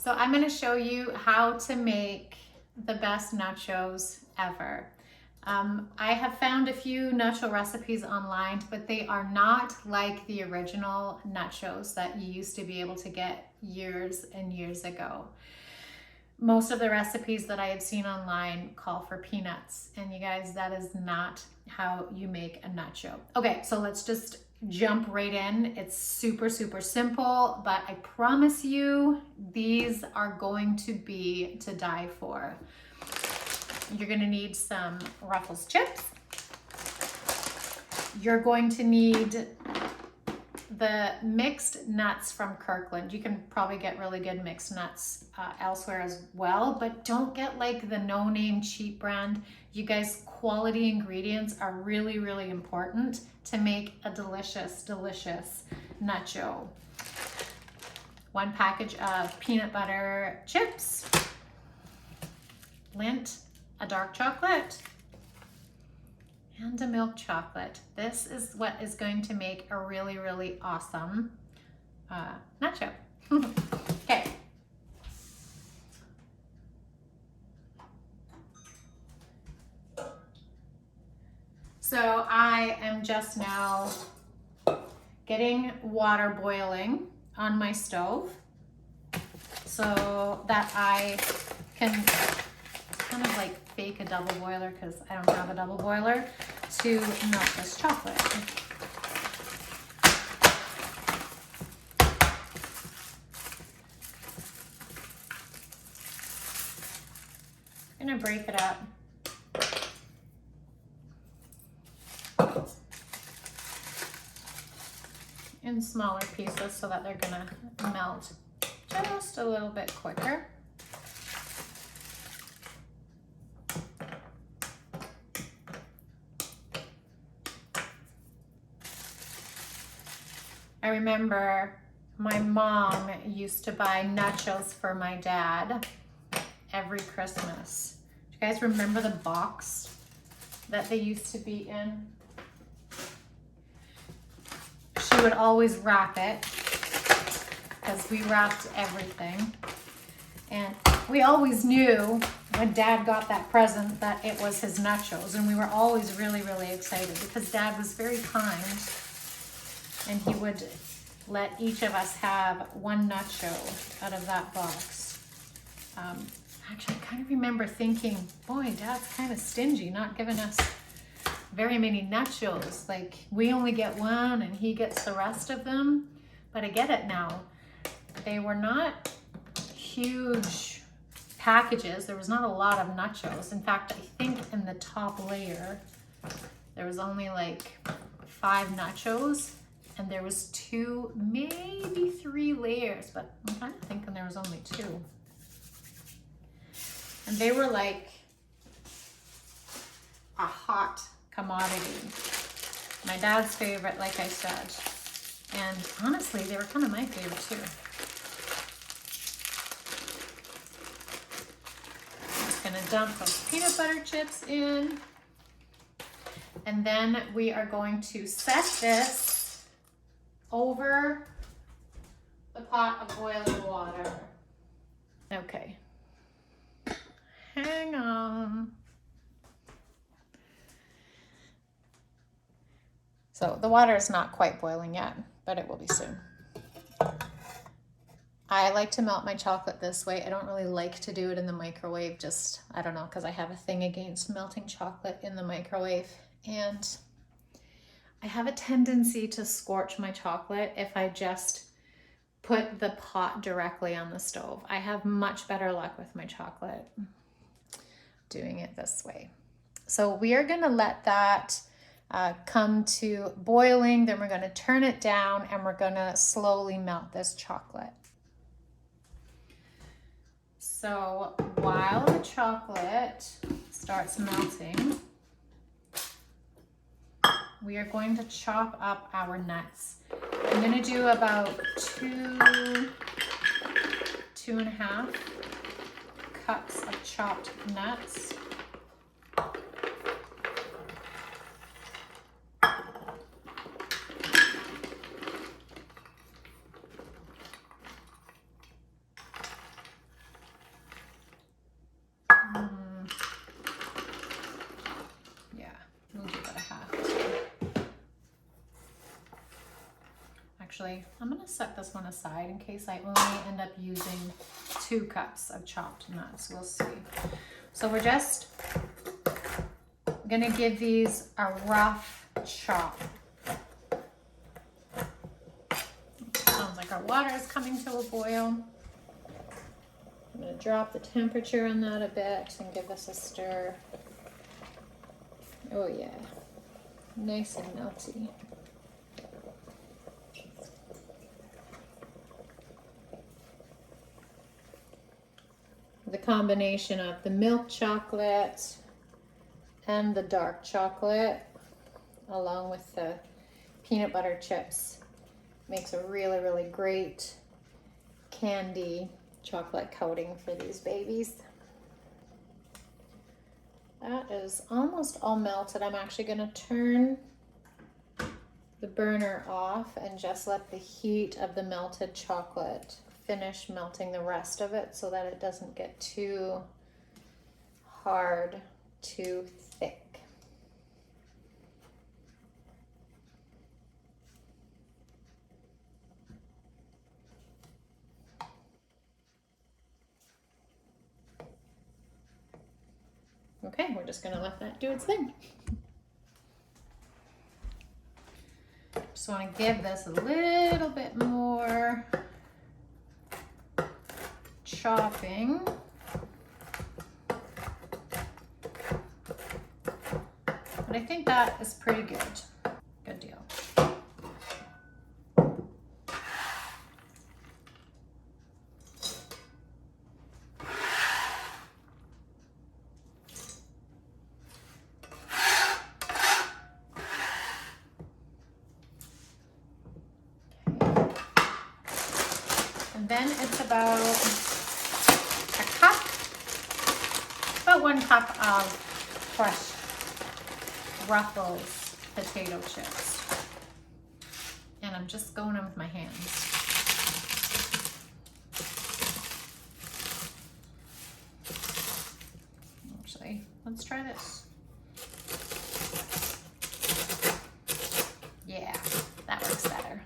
So I'm going to show you how to make the best nachos ever. I have found a few nacho recipes online, but they are not like the original nachos that you used to be able to get years and years ago. Most of the recipes that I have seen online call for peanuts, and you guys, that is not how you make a nacho. Okay, so let's just jump right in. It's super, super simple, but I promise you, these are going to be to die for. You're gonna need some Ruffles chips. You're going to need the mixed nuts from Kirkland. You can probably get really good mixed nuts elsewhere as well, but don't get like the no-name cheap brand. You guys, quality ingredients are really, really important to make a delicious, delicious nacho. 1 package of peanut butter chips, Lindt, a dark chocolate, and a milk chocolate. This is what is going to make a really, really awesome nacho. Okay. So I am just now getting water boiling on my stove so that I can kind of like fake a double boiler, because I don't have a double boiler, to melt this chocolate. I'm gonna break it up. In smaller pieces so that they're gonna melt just a little bit quicker. I remember my mom used to buy Nutchos for my dad every Christmas. Do you guys remember the box that they used to be in? She would always wrap it, because we wrapped everything. And we always knew when Dad got that present that it was his Nutchos, and we were always really, really excited because Dad was very kind. And he would let each of us have 1 nacho out of that box. Actually, I kind of remember thinking, boy, Dad's kind of stingy, not giving us very many nachos. Like, we only get 1 and he gets the rest of them. But I get it now. They were not huge packages. There was not a lot of nachos. In fact, I think in the top layer, there was only like 5 nachos. And there was 2, maybe 3 layers, but I'm kind of thinking there was only 2. And they were like a hot commodity. My dad's favorite, like I said. And honestly, they were kind of my favorite too. I'm just gonna dump those peanut butter chips in. And then we are going to set this over the pot of boiling water. Okay. Hang on. So the water is not quite boiling yet, but it will be soon. I like to melt my chocolate this way. I don't really like to do it in the microwave, just, I don't know, because I have a thing against melting chocolate in the microwave. And I have a tendency to scorch my chocolate if I just put the pot directly on the stove. I have much better luck with my chocolate doing it this way. So we are gonna let that come to boiling, then we're gonna turn it down and we're gonna slowly melt this chocolate. So while the chocolate starts melting, we are going to chop up our nuts. I'm gonna do about 2.5 cups of chopped nuts. Actually, I'm gonna set this one aside in case I only end up using 2 cups of chopped nuts. We'll see. So we're just gonna give these a rough chop. Sounds like our water is coming to a boil. I'm gonna drop the temperature on that a bit and give this a stir. Oh yeah, nice and melty. The combination of the milk chocolate and the dark chocolate, along with the peanut butter chips, makes a really, really great candy chocolate coating for these babies. That is almost all melted. I'm actually going to turn the burner off and just let the heat of the melted chocolate finish melting the rest of it so that it doesn't get too hard, too thick. Okay, we're just gonna let that do its thing. Just want to give this a little bit more chopping. But I think that is pretty good. Good deal. And then it's about about 1 cup of crushed Ruffles potato chips. And I'm just going in with my hands. Actually, let's try this. Yeah, that works better.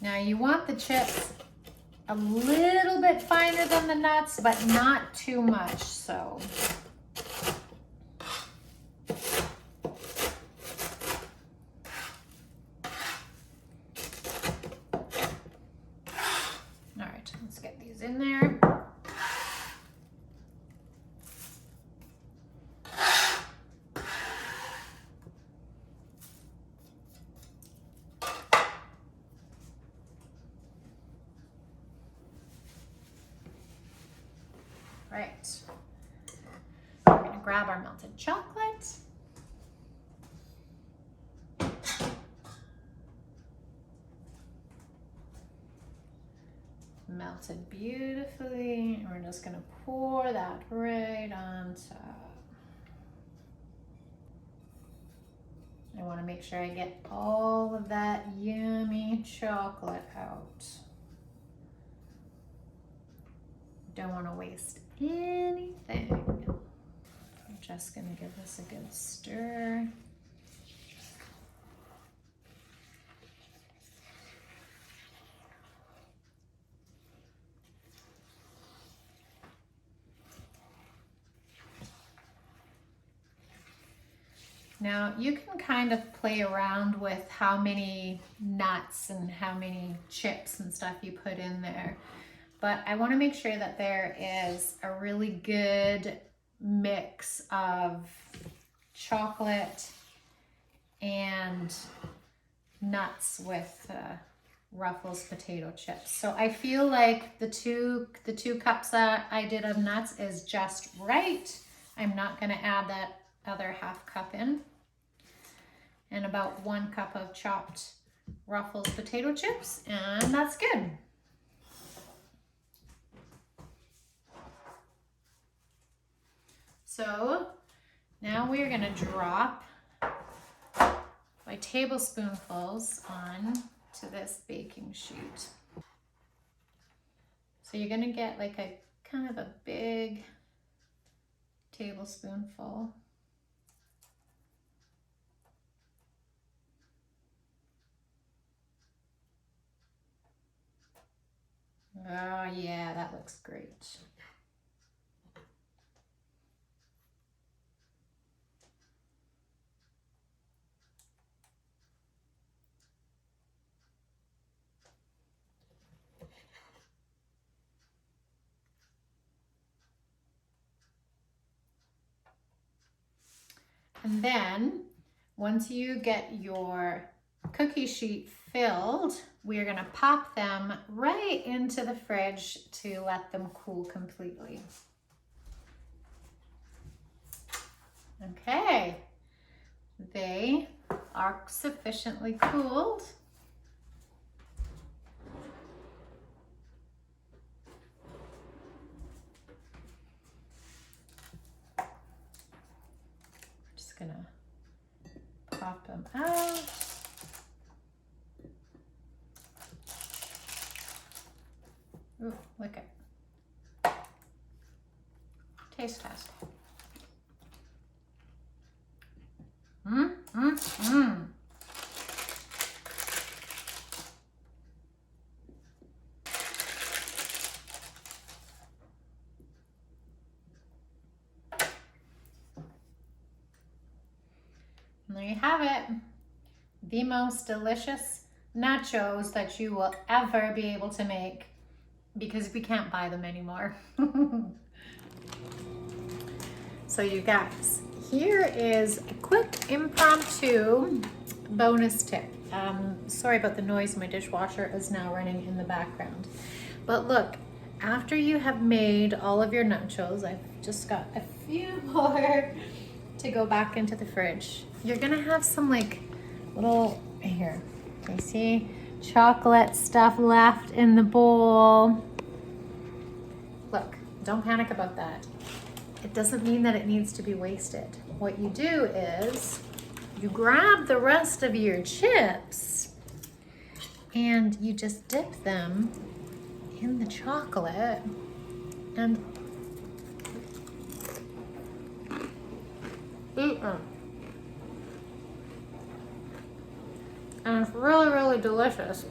Now you want the chips a little bit finer than the nuts, but not too much, so. All right, let's get these in there. Right, we're gonna grab our melted chocolate. Melted beautifully, and we're just gonna pour that right on top. I wanna make sure I get all of that yummy chocolate out. Don't wanna waste anything. I'm just gonna give this a good stir. Now you can kind of play around with how many nuts and how many chips and stuff you put in there. But I want to make sure that there is a really good mix of chocolate and nuts with Ruffles potato chips. So I feel like the two cups that I did of nuts is just right. I'm not going to add that other half cup in. And about 1 cup of chopped Ruffles potato chips, and that's good. So now we're gonna drop by tablespoonfuls on to this baking sheet. So you're gonna get like a kind of a big tablespoonful. Oh yeah, that looks great. And then once you get your cookie sheet filled, we're gonna pop them right into the fridge to let them cool completely. Okay, they are sufficiently cooled. We're just gonna pop them out. Ooh, look at taste test. And there you have it. The most delicious nachos that you will ever be able to make, because we can't buy them anymore. So you guys, here is a quick impromptu bonus tip. Sorry about the noise, my dishwasher is now running in the background. But look, after you have made all of your nachos, I've just got a few more to go back into the fridge. You're gonna have some like little, here, you see chocolate stuff left in the bowl. Look, don't panic about that. It doesn't mean that it needs to be wasted. What you do is you grab the rest of your chips and you just dip them in the chocolate and eat them. And it's really, really delicious.